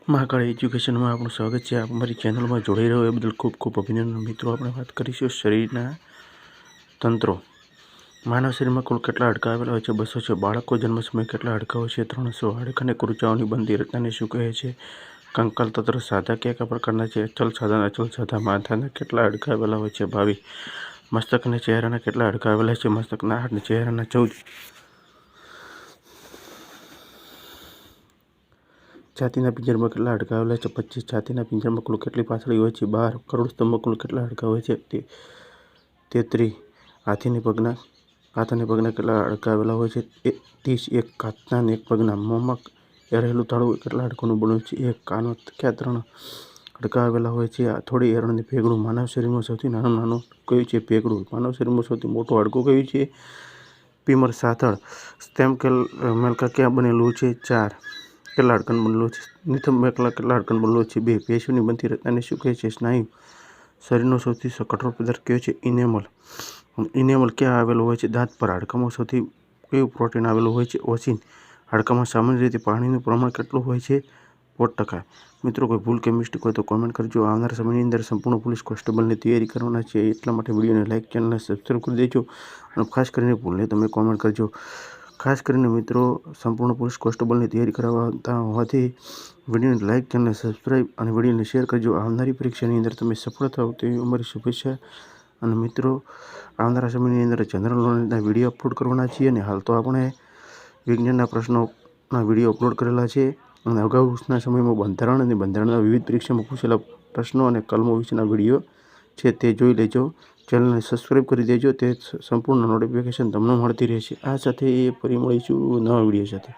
મહાકાળ એજ્યુકેશનમાં આપણું સ્વાગત છે। આપ અમારી ચેનલમાં જોડાઈ રહ્યો એ બદલ ખૂબ ખૂબ અભિનંદન। મિત્રો, આપણે વાત કરીશું શરીરના તંત્રો। માનવ શરીરમાં કુલ કેટલા હાડકાં આવેલા હોય છે? 200 છે। બાળકો જન્મ સમયે કેટલા હાડકાં હોય છે? 300। હાડકાં અને કુરચાઓની બનતી રચનાને શું કહે છે? કંકાલ તંત્ર। સાંધા કયા પ્રકારના છે? અચલ સાંધા અને અચલ સાંધા। માથાના કેટલા હાડકાં આવેલા હોય છે? 22। મસ્તક અને ચહેરાના કેટલા હાડકાં આવેલા છે? મસ્તકના 8 અને ચહેરાના 14। છાતીના પિંજરમાં કેટલા હાડકાં આવેલા છે? 25। છાતીના પિંજરમાં કુલ કેટલી પાસળી હોય છે? 12। કરોડસ્તંભમાં કુલ કેટલા હાડકાં હોય છે? 33। હાથ અને પગના કેટલા હાડકાં આવેલા હોય છે? 30। એક હાથના અને એક પગના મોંમાં રહેલું તાળું કેટલા હાડકાંનું બનેલું છે? 1। કાનમાં કયા 3 હાડકાં આવેલા હોય છે? હથોડી, એરણ અને ફેગડું। માનવ શરીરમાં સૌથી નાનું કયું છે? ફેગડું। માનવ શરીરમાં સૌથી મોટું હાડકું કયું છે? ફીમર સાથળ। સ્ટેમમેકલ ક્યાં બનેલું છે? 4। કેટલા હાડકાંનું બનેલું છે? નિથંબમેકલ કેટલા હાડકાંનું બનેલું છે? 2। પેશીઓની બનતી રચનાને શું કહે છે? સ્નાયુ। શરીરનો સૌથી કઠોર પદાર્થ કયો છે? ઇનેમલ। ઇનેમલ ક્યાં આવેલું હોય છે? દાંત પર। હાડકાંમાં સૌથી કયું પ્રોટીન આવેલું હોય છે? ઓસીન। હાડકાંમાં સામાન્ય રીતે પાણીનું પ્રમાણ કેટલું હોય છે? 5%। મિત્રો, કોઈ ભૂલ કે મિસ્ટેક હોય તો કોમેન્ટ કરજો। આવનારા સમયની અંદર સંપૂર્ણ પોલીસ કોન્સ્ટેબલની તૈયારી કરવાના છે, એટલા માટે વિડીયોને લાઇક, ચેનલને સબસ્ક્રાઈબ કરી દેજો અને ખાસ કરીને ભૂલને તમે કોમેન્ટ કરજો। ખાસ કરીને મિત્રો, સંપૂર્ણ પોલીસ કોન્સ્ટેબલની તૈયારી કરાવતા હોવાથી વિડીયોને લાઇક, ચેનલને સબસ્ક્રાઈબ અને વિડીયોને શેર કરજો। આવનારી પરીક્ષાની અંદર તમે સફળ થાવ તેવી અમારી શુભેચ્છા। અને મિત્રો, આવનારા સમયની અંદર જનરલ નોલેજના વિડીયો અપલોડ કરવાના છીએ અને હાલ તો આપણે વિજ્ઞાનના પ્રશ્નોના વિડીયો અપલોડ કરેલા છે અને અગાઉના સમયમાં બંધારણ અને બંધારણના વિવિધ પરીક્ષામાં પૂછેલા પ્રશ્નો અને કલમો વિશેના વિડીયો છે તે જોઈ લેજો। ચેનલને સબસ્ક્રાઈબ કરી દેજો, તે સંપૂર્ણ નોટિફિકેશન તમને મળતી રહેશે। આ સાથે ફરી મળીશું નવા વિડીયો સાથે।